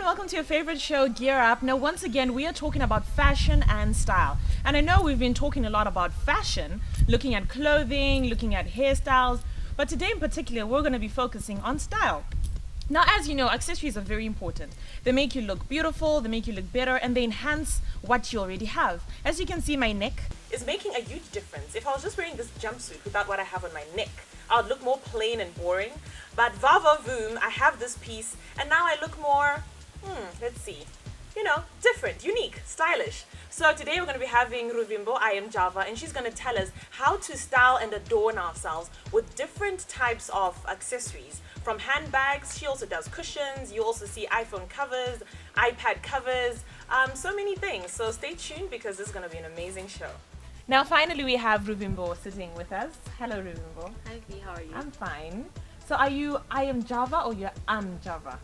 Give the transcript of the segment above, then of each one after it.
and welcome to your favorite show, Gear Up. Now, once again, we are talking about fashion and style. And I know we've been talking a lot about fashion, looking at clothing, looking at hairstyles, but today in particular, we're going to be focusing on style. Now, as you know, accessories are very important. They make you look beautiful, they make you look better, and they enhance what you already have. As you can see, my neck is making a huge difference. If I was just wearing this jumpsuit without what I have on my neck, I would look more plain and boring. But va voom, I have this piece, and now I look more, let's see, different, unique, stylish. So today we're going to be having Ruvimbo, I am Java, and she's going to tell us how to style and adorn ourselves with different types of accessories. From handbags, she also does cushions, you also see iPhone covers, iPad covers, so many things. So stay tuned because this is going to be an amazing show. Now finally we have Ruvimbo sitting with us. Hello Ruvimbo. Hi V, how are you? I'm fine. So are you I am Java or you're Java?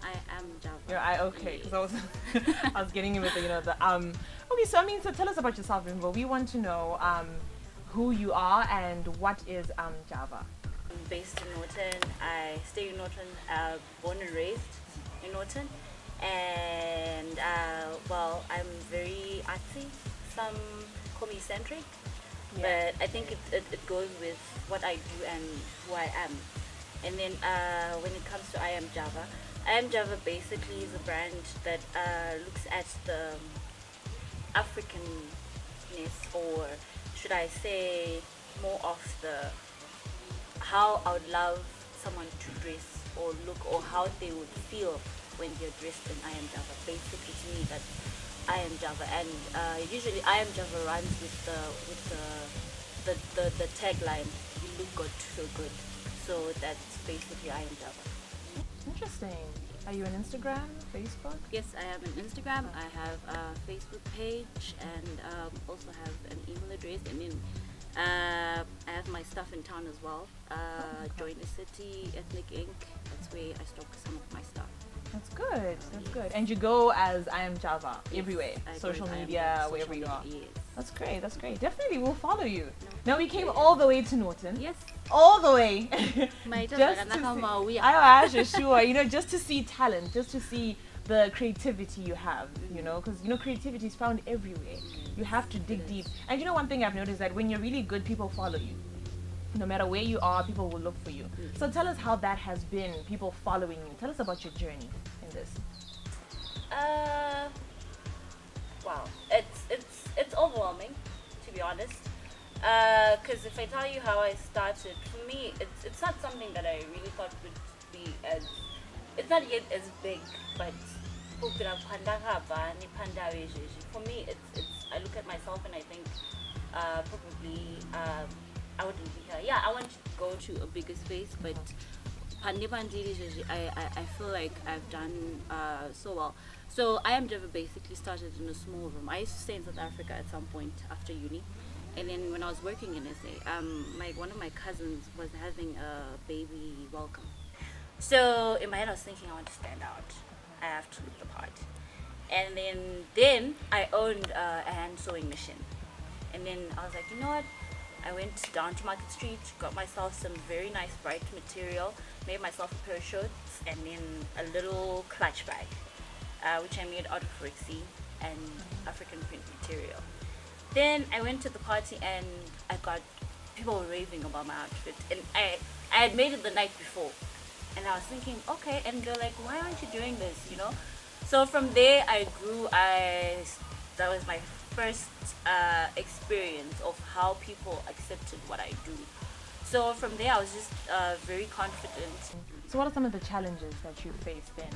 I am Java. You're okay, because I was I was getting in with the Okay, so tell us about yourself, Ruvimbo. We want to know who you are and what is Java. I'm based in Norton. I stay in Norton, born and raised in Norton. And well, I'm very artsy. Some call me eccentric, but I think it goes with what I do and who I am. And then when it comes to I am Java basically is a brand that looks at the Africanness, or should I say more of the how I would love someone to dress or look, or how they would feel when they're dressed in I am Java. Basically to me that's I am Java, and usually I am Java runs with the tagline, you look good to feel good. So that's basically I am Java. Interesting. Are you on Instagram, Facebook? Yes, I have an Instagram. I have a Facebook page, and also have an email address. And then I have my stuff in town as well. Join the City, Ethnic Inc. That's where I stock some of my stuff. That's good. That's good. And you go as I am Java everywhere, social media, wherever you are. Yes. That's great. That's great. Definitely, we'll follow you. Now we came all the way to Norton. Yes. All the way. just to see, sure. Just to see talent, just to see the creativity you have. Because creativity is found everywhere. You have to dig deep. And one thing I've noticed that when you're really good, people follow you. No matter where you are, people will look for you. So tell us how that has been, people following you. Tell us about your journey in this. Wow, it's overwhelming, to be honest. Because if I tell you how I started, for me, it's not something that I really thought would be as, it's not yet as big, but for me, it's I look at myself and I think probably I wouldn't be here. Yeah, I want to go to a bigger space, but I feel like I've done so well. So I am Java basically started in a small room. I used to stay in South Africa at some point after uni, and then when I was working in SA, one of my cousins was having a baby welcome. So in my head I was thinking I want to stand out. I have to look the part. And then I owned a hand sewing machine. And then I was like, you know what? I went down to Market Street, got myself some very nice bright material, made myself a pair of shorts, and then a little clutch bag, which I made out of Rixie and African print material. Then I went to the party and I got people raving about my outfit, and I had made it the night before, and I was thinking, okay, and they're like, why aren't you doing this, So from there I grew. That was my first experience of how people accepted what I do. So from there I was just very confident. So what are some of the challenges that you faced then?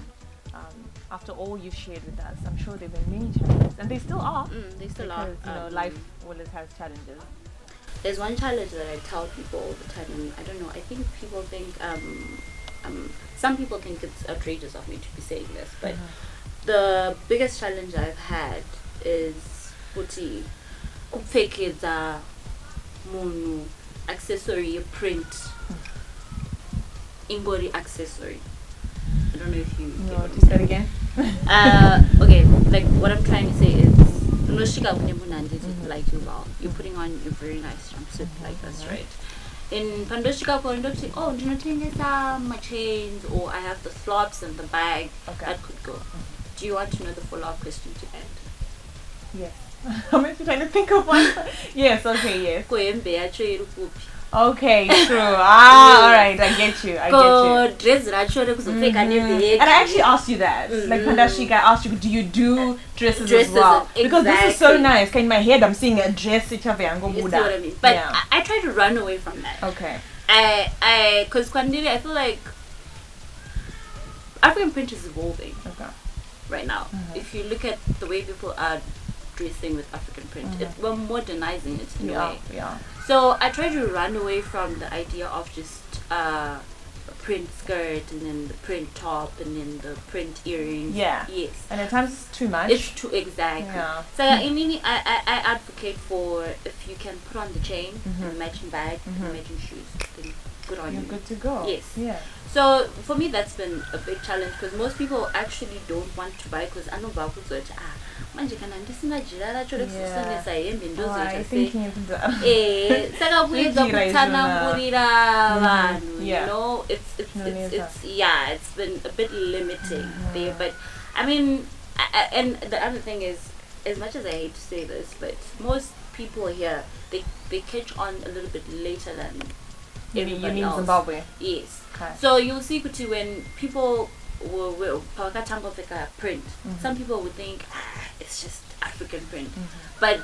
After all you've shared with us, I'm sure there have been many challenges, and they still are. They still because, are. Life always has challenges. There's one challenge that I tell people all the time, and I don't know, I think people think, some people think it's outrageous of me to be saying this, but the biggest challenge I've had is kupfekeza munhu accessory print ingori accessory. I don't know if you get what I'm saying. Again. Okay, like what I'm trying to say is like you're putting on a very nice jumpsuit like this, right? In Pandashika Kondoti, oh, my chains, or I have the slops and the bag. Okay. That could go. Do you want to know the follow-up question to end? Yes. I'm actually trying to think of one. Yes, okay, yes. Okay, true. Alright, I get you. And I actually asked you that. Like Pandashika, I asked you, do you do dresses as well? Exactly. Because this is so nice. In my head, I'm seeing a dress. You see what I mean? But yeah. I try to run away from that. Okay. Because Kwandiri, I feel like African print is evolving right now. If you look at the way people are dressing with African print, we're modernizing it in a way. Yeah. So I try to run away from the idea of just a print skirt and then the print top and then the print earrings. Yeah. Yes. And at times it's too much. It's too exactly. Yeah. So I advocate for if you can put on the chain and the matching bag and the matching shoes, then good on you. You're good to go. Yes. Yeah. So for me that's been a big challenge because most people actually don't want to buy because I know about manje kana ndisingajirara chore kusonesa hembe thinking of that. You know, it's been a bit limiting there. But I mean, and the other thing is, as much as I hate to say this, but most people here they catch on a little bit later than everybody else. Zimbabwe? Yes. Okay. So you'll see Kuti when people will print, some people would think it's just African print, but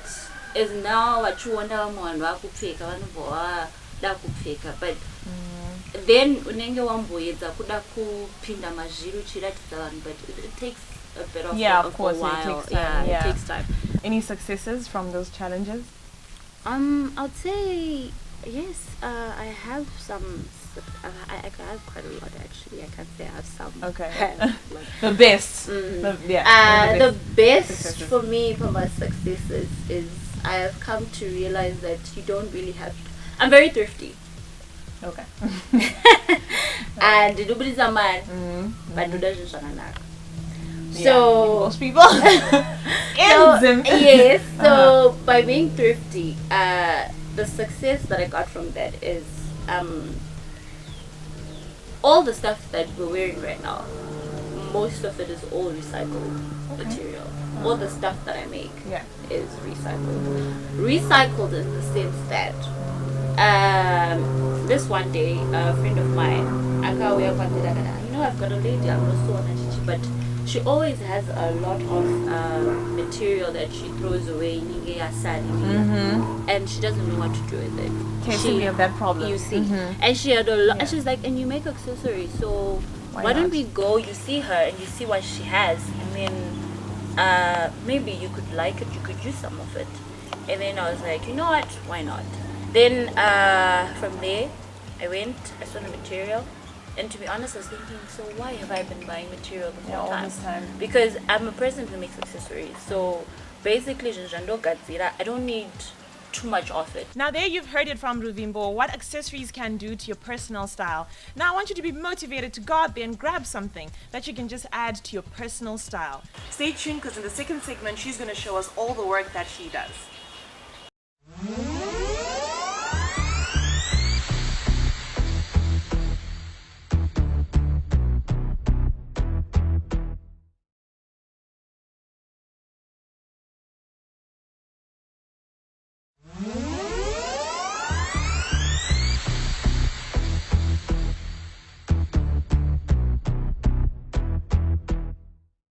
is now what you wonder but then unenge wamboyedza kuda kupinda mazviru chiratidza vanhu but it takes a bit of a while. It takes time. Any successes from those challenges? I would say yes. I have some. I have quite a lot actually. I can't say I have some. Okay. The best. The best for me for my successes is I have come to realize that you don't really have to. I'm very thrifty. Okay. And nobody's a man, but doesn't. So most people. Yes. So by being thrifty, the success that I got from that is all the stuff that we're wearing right now, most of it is all recycled material. All the stuff that I make is recycled. Recycled in the sense that this one day a friend of mine, I've got a lady, I'm not so on, but she always has a lot of material that she throws away and she doesn't know what to do with it. We have that problem. You see. And she had a lot and she's like, and you make accessories, so why don't we go, you see her and you see what she has, and then maybe you could like it, you could use some of it. And then I was like, you know what, why not? Then from there I saw the material. And to be honest, I was thinking, so why have I been buying material the whole all this time? Because I'm a person who makes accessories. So basically, I don't need too much of it. Now there you've heard it from Ruvimbo, what accessories can do to your personal style. Now I want you to be motivated to go out there and grab something that you can just add to your personal style. Stay tuned because in the second segment, she's going to show us all the work that she does.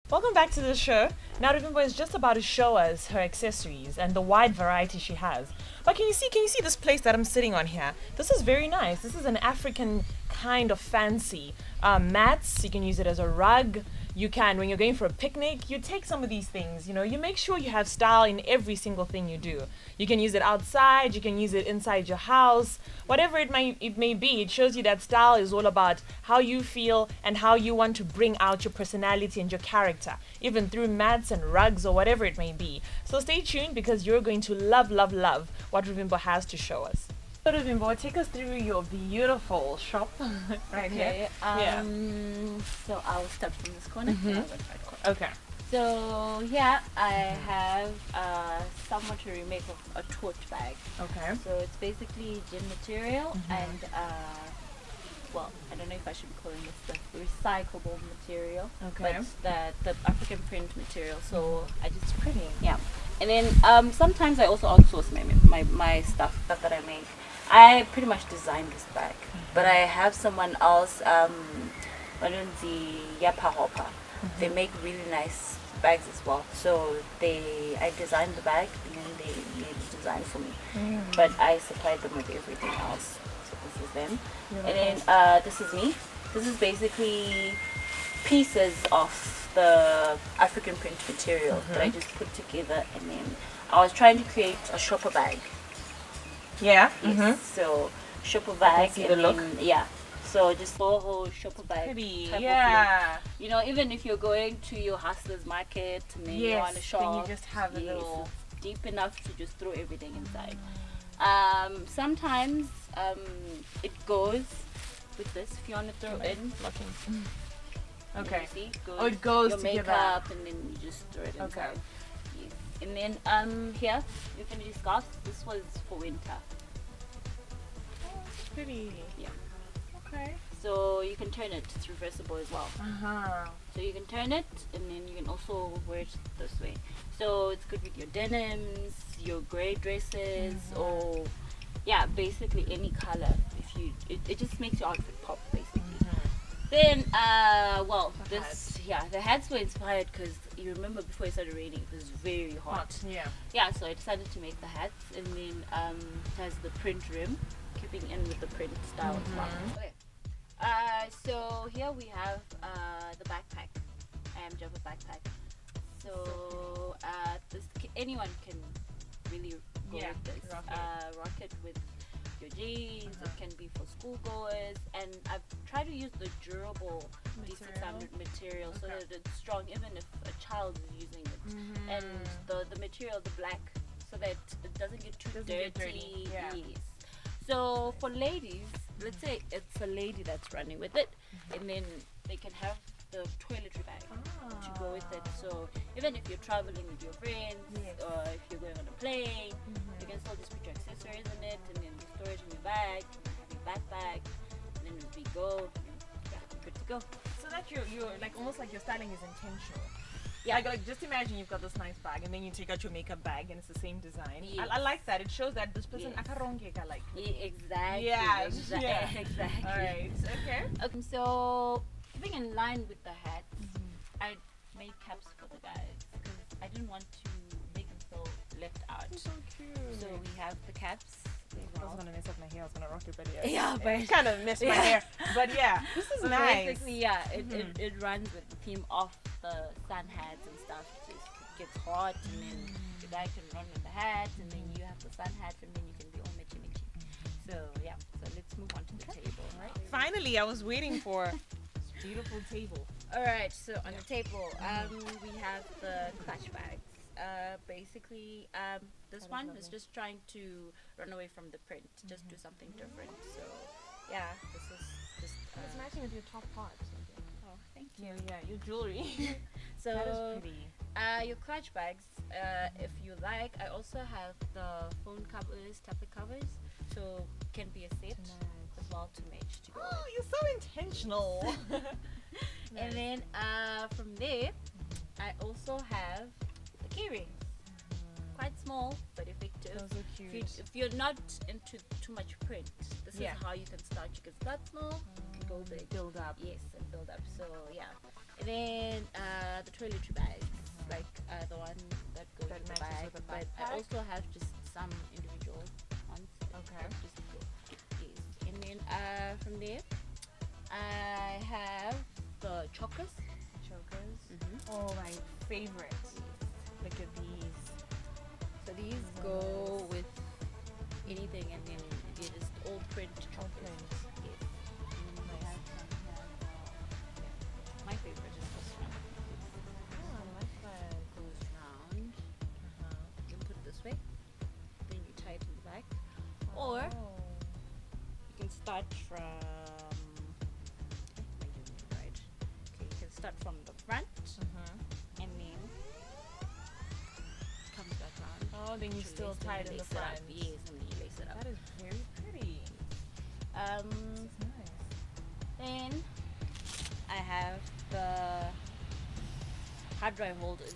Welcome back to the show. Now Ruvimbo is just about to show us her accessories and the wide variety she has. But can you see this place that I'm sitting on here? This is very nice. This is an African kind of fancy mats. You can use it as a rug. You can, when you're going for a picnic, you take some of these things, you make sure you have style in every single thing you do. You can use it outside, you can use it inside your house, whatever it may be. It shows you that style is all about how you feel and how you want to bring out your personality and your character, even through mats and rugs or whatever it may be. So stay tuned because you're going to love what Ruvimbo has to show us. So Ruvimbo, take us through your beautiful shop right here. So I'll start from this corner. Okay. So here I have somewhat a remake of a tote bag. Okay. So it's basically gin material and well, I don't know if I should be calling this the recyclable material, Okay. but the African print material. So I just Pretty. yeah, and then sometimes I also outsource my stuff that I make. I pretty much designed this bag, but I have someone else. Norton Zimbabwe. They make really nice bags as well. So I designed the bag and then they made the design for me. But I supplied them with everything else. So this is them. And then this is me. This is basically pieces of the African print material that I just put together, and then I was trying to create a shopper bag. Yeah. Yes. So shopper bag see and the look. then, yeah. So just whole shopper bag. Pretty. type of Yeah. look. You know, even if you're going to your hustlers market and then you want to Yes. shop, Then you just have a yes, little. it's deep enough to just throw everything inside. Sometimes it goes with this if you want to throw in. Okay. You see, Oh, it goes your together. makeup and then you just throw it inside. Okay. Yes. And then here you can use scarves. This was for winter. Pretty. Yeah. Okay. So you can turn it. It's reversible as well. Uh-huh. So you can turn it and then you can also wear it this way. So it's good with your denims, your grey dresses, or yeah, basically any color. If you, it just makes your outfit pop basically. Then well, the hats were inspired because you remember before it started raining, it was very hot. Yeah. Yeah, so I decided to make the hats, and then it has the print rim, keeping in with the print style as well. Okay. So here we have the backpack. I am Java backpack. So anyone can really go with this. Rock it with your jeans. It can be for schoolgoers, and I've tried to use the durable D600 material so that it's strong, even if a child is using it. And the material, the black, so that it doesn't get too dirty. Yeah. Yes. So for ladies, let's say it's a lady that's running with it, and then they can have the toiletry bag to go with it. So even if you're traveling with your friends, or if you're going on a plane, you can still just put your accessories in it, and then you store it in your bag, your backpack, and then we go, yeah, good to go. So that you're like almost like your styling is intentional. Yeah. Like just imagine you've got this nice bag and then you take out your makeup bag and it's the same design. Yes. I like that. It shows that this person Yes. akarongeka like. Exactly. Yeah. Exactly. All right. Okay. Okay, so keeping in line with the hats, I made caps for the guys because I didn't want to make them feel left out. So cute. So we have the caps. I was gonna mess up my hair. I was gonna rock it, but Yeah, but it kind of messed my hair. But yeah, this is so nice. basically, yeah, it runs with the theme of the sun hats and stuff. So it gets hot, and then the guy can run with the hat, and then you have the sun hat, and then you can be all mitchy mitchy. So yeah, so let's move on to the table. Right? Finally, I was waiting for this beautiful table. All right, so on the table, we have the clutch bags. Basically, this one is just trying to run away from the print, just do something different. So, yeah, this is just. It's matching with your top part. Oh, thank you. Yeah, your jewelry. So, That is pretty. your clutch bags, if you like, I also have the phone covers, tablet covers, so can be a set as well to match to go. Oh, you're so intentional. And then from there, I also have the key rings. Quite small but effective. Those are cute. If you're not into too much print, this Yeah. is how you can start. You can start small and go big. Build up. Yes, and build up. So yeah. And then the toiletry bags, like the one that goes That with the matches bag. with the But I backpack? also have just some individual ones. Okay. Just yes. And then from there, I have the chokers. Chokers. Oh, my favorite. Look at these. So these go with anything, and then you just all print chokers. Yes. And then I have some here. My favorite is this one. Oh, I like that. Goes round. You put it this way. Then you tie it in the back. Or you can start from. Am I doing it right? Okay, you can start from the front, and then then you still lace, tie then it in you the lace it up. front. Yes, and then you lace it up. That is very pretty. Um, This is nice. then I have the hard drive holders.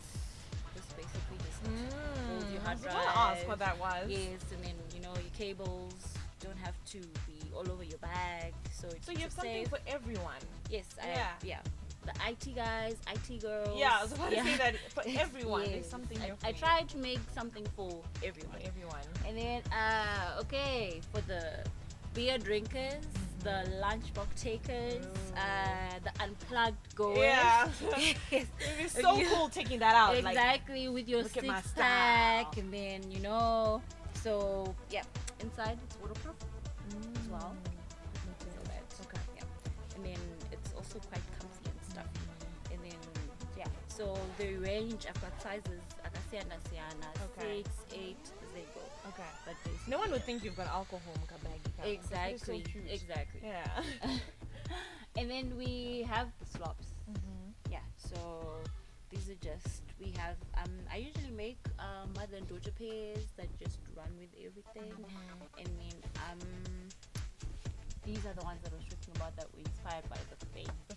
Just basically just hold your I hard was drive. going to ask what that was. Yes, and then your cables don't have to be all over your bag, so it's So you have something safe. for everyone. Yes, Yeah. The IT guys, IT girls. Yeah, I was about to say that for everyone. Yes. There's something here for I you. tried to make something for everyone. For everyone. And then, okay, for the beer drinkers, the lunchbox takers, the unplugged goers. Yeah. Yes. It was so cool taking that out. Exactly, with your look at my six pack, style. and then so yeah, inside it's waterproof as well. So that, Okay. yeah, and then it's also quite comfy and stuff. And then so the range I've got sizes, akasiyana, Okay. 6, 8, they go. Okay. But basically, No one would think you've got alcohol in your bag. exactly, So cute. exactly. Yeah. And then we have the slops. Yeah, so these are just, we have, I usually make mother and daughter pairs that just run with everything. And then these are the ones that I was talking about that were inspired by the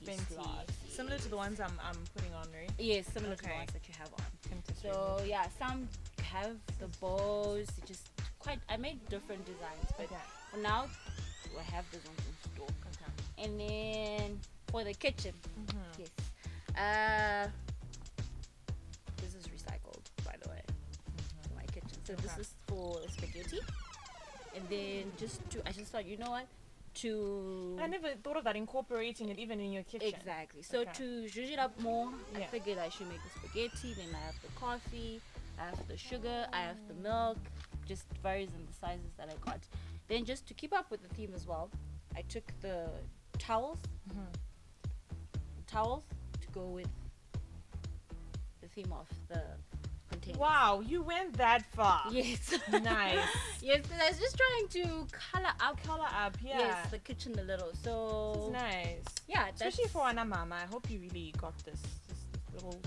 Fenty slops. Similar to the ones I'm putting on, right? Yes, similar to the Okay. ones that you have on. Tempted So yeah, some have the bows, just quite, I made different designs, but Okay. for now, I have those ones in store. Okay. And then for the kitchen, yes. This is recycled, by the way, for my kitchen. So this Okay. is for spaghetti. And then I just thought, you know what? I never thought of that, incorporating it even in your kitchen. Exactly. So Okay. to zhuzh it up more, I Yeah. figured I should make the spaghetti. Then I have the coffee, I have the sugar, I have the milk. Just varies in the sizes that I got. Then just to keep up with the theme as well, I took the towels to go with the theme of the container. Wow, you went that far. Yes. Nice. Yes, because I was just trying to color up. Color up, yeah. Yes, the kitchen a little. This So is nice. yeah, Especially that's for Anna Mama. I hope you really got this little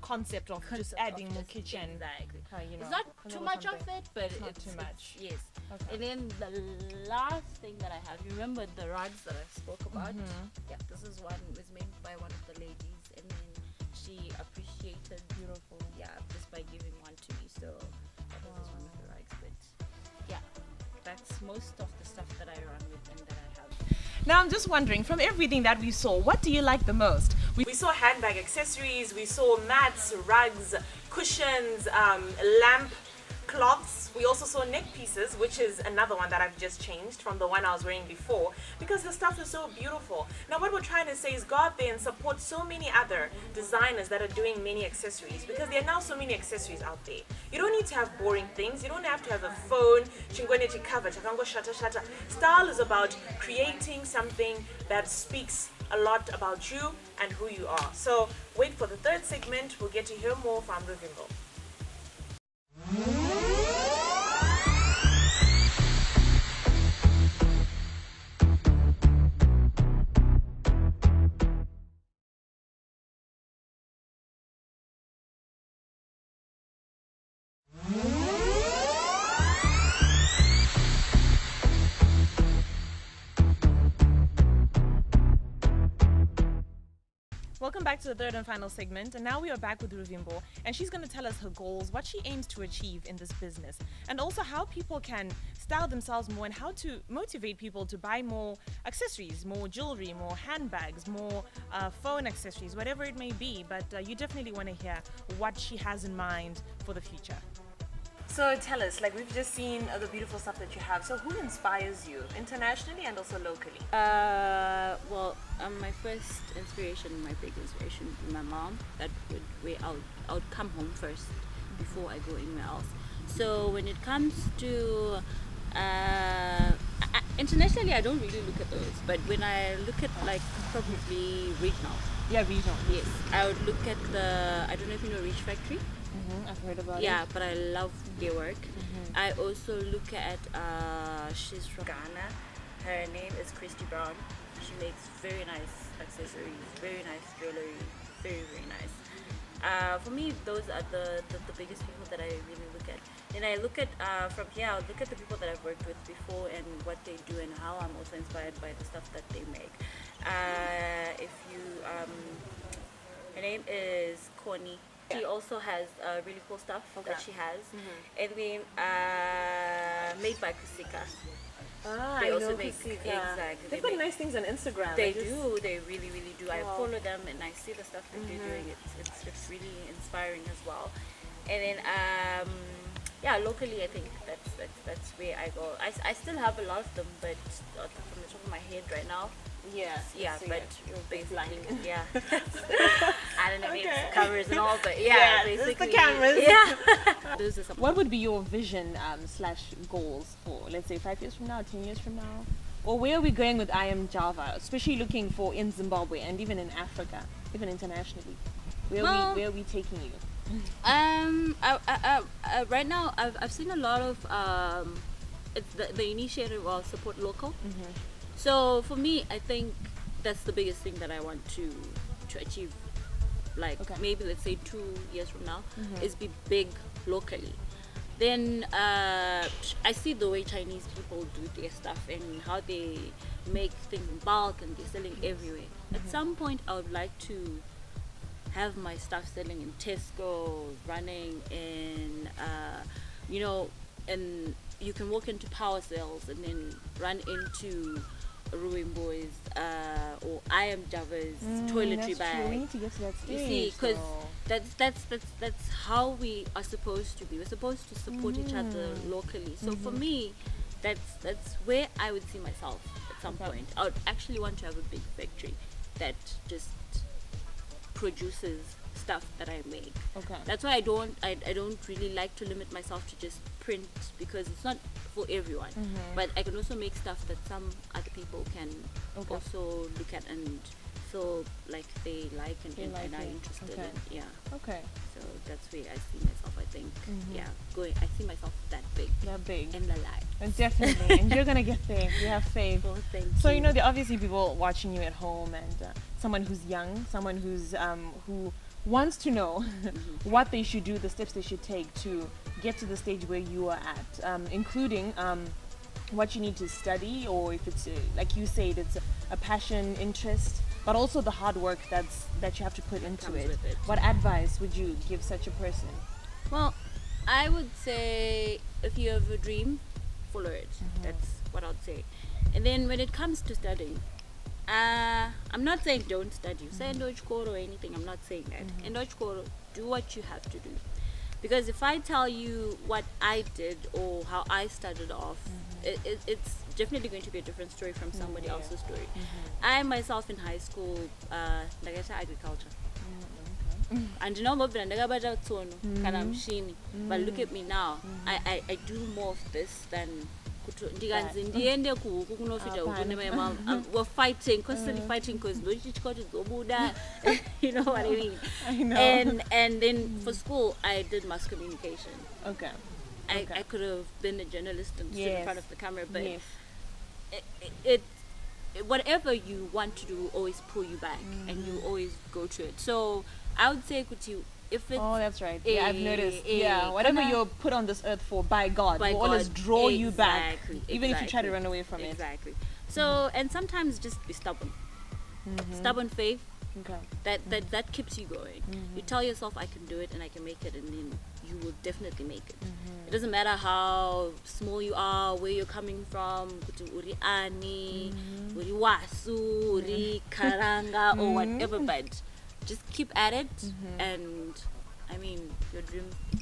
concept of just concept adding of more just- kitchen. Exactly. You know, It's not a too little much of something. it, but Not it's too much. Yes. Okay. And then the last thing that I have, you remember the rugs that I spoke about? Yeah, this is one was made by one of the ladies, and then she appreciated Beautiful. yeah just by giving one to me. So that was one of the rugs. But yeah, that's most of the stuff that I run with and that I have. Now I'm just wondering, from everything that we saw, what do you like the most? We saw handbag accessories, we saw mats, rugs, cushions, lamp cloths. We also saw neck pieces, which is another one that I've just changed from the one I was wearing before, because the stuff is so beautiful. Now what we're trying to say is go out there and support so many other designers that are doing many accessories, because there are now so many accessories out there. You don't need to have boring things. You don't have to have a phone, chingweneti cover, chakango shata shata. Style is about creating something that speaks a lot about you and who you are. So wait for the third segment. We'll get to hear more from Ruvimbo. Welcome back to the third and final segment, and now we are back with Ruvimbo, and she's going to tell us her goals, what she aims to achieve in this business, and also how people can style themselves more and how to motivate people to buy more accessories, more jewelry, more handbags, more phone accessories, whatever it may be. But you definitely want to hear what she has in mind for the future. So tell us, like we've just seen the beautiful stuff that you have. So who inspires you internationally and also locally? My first inspiration, my big inspiration would be my mom. That would I would come home first before I go anywhere else. So when it comes to internationally, I don't really look at those. But when I look at like probably regional, Yeah, regional. yes, I would look at I don't know if you know Reach Factory. I've heard about it. Yeah, but I love their work. I also look at she's from Ghana. Her name is Christy Brown. She makes very nice accessories, very nice jewelry, very nice. For me, those are the biggest people that I really look at. And I look at from here, I look at the people that I've worked with before and what they do and how I'm also inspired by the stuff that they make. If you, her name is Connie. She also has really cool stuff that she has. And then made by Kusika. They also make exactly. They put nice things on Instagram. They do. They really, really do. I follow them and I see the stuff that they're doing. It's really inspiring as well. And then yeah, locally I think that's where I go. I still have a lot of them, but from the top of my head right now. Yeah, but basically, yeah. I don't know, maybe it's cameras and all, but yeah, basically. It's the cameras. Yeah. Those are some. What would be your vision slash goals for, let's say, 5 years from now, 10 years from now? Or where are we going with I Am Java, especially looking for in Zimbabwe and even in Africa, even internationally? Where are we taking you? Right now, I've seen a lot of it's the initiative of support local. So for me, I think that's the biggest thing that I want to achieve. Like maybe let's say 2 years from now, is be big locally. Then I see the way Chinese people do their stuff and how they make things in bulk and they're selling everywhere. At some point, I would like to have my stuff selling in Tesco, running in, you know, and you can walk into Power Sales and then run into Ruin Boys or I Am Java's toiletry bag. True. We need to get to that stage. You see, because that's how we are supposed to be. We're supposed to support each other locally. So for me, that's where I would see myself at some point. I would actually want to have a big factory that just produces stuff that I make. That's why I don't really like to limit myself to just print, because it's not for everyone. But I can also make stuff that some other people can also look at and feel like they like and are interested in. Yeah. So that's where I see myself, I think. Yeah. I see myself that big. That big. In the life. And definitely. And you're gonna get there. You have faith. Well, thank So you. you know, there are obviously people watching you at home, and someone who's young, someone who's who wants to know what they should do, the steps they should take to get to the stage where you are at, including what you need to study, or if it's like you said, it's a passion, interest, but also the hard work that you have to put into it. With it. What advice would you give such a person? Well, I would say if you have a dream, follow it. That's what I'd say. And then when it comes to studying, I'm not saying don't study. Say Ndochkoro or anything. I'm not saying that. Ndochkoro, do what you have to do. Because if I tell you what I did or how I started off, it's definitely going to be a different story from somebody else's story. I myself in high school, like I said, agriculture. And you know, but look at me now. I do more of this than we're fighting, constantly fighting, because you know what I mean. I know. And then for school, I did mass communication. I could have been a journalist and stood in front of the camera, but it whatever you want to do always pull you back, and you always go to it. So I would say, if it's that's right. I've noticed. Whatever you're put on this earth for by God will always draw you back, even if you try to run away from it. So and sometimes just be stubborn. Stubborn faith. That keeps you going. You tell yourself, I can do it and I can make it, and then you will definitely make it. It doesn't matter how small you are, where you're coming from, uri ani, uri wasu, uri karanga, or whatever, but just keep at it, and I mean, your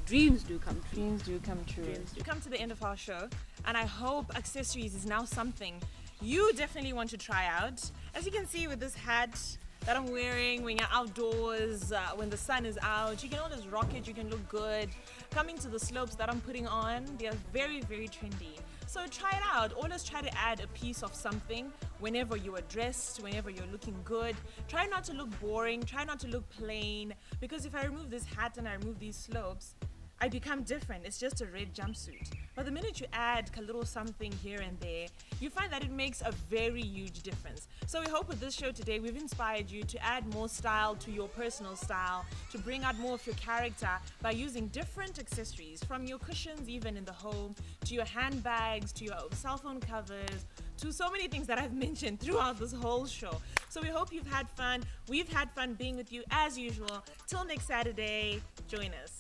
dreams do come true. Dreams do come true. We've come to the end of our show, and I hope accessories is now something you definitely want to try out. As you can see with this hat that I'm wearing, when you're outdoors, when the sun is out, you can always rock it, you can look good. Coming to the slopes that I'm putting on, they're very, very trendy. So try it out. Always try to add a piece of something whenever you are dressed, whenever you're looking good. Try not to look boring, try not to look plain, because if I remove this hat and I remove these slopes, I become different. It's just a red jumpsuit. But the minute you add a little something here and there, you find that it makes a very huge difference. So we hope with this show today, we've inspired you to add more style to your personal style, to bring out more of your character by using different accessories, from your cushions even in the home, to your handbags, to your cell phone covers, to so many things that I've mentioned throughout this whole show. So we hope you've had fun. We've had fun being with you as usual. Till next Saturday, join us.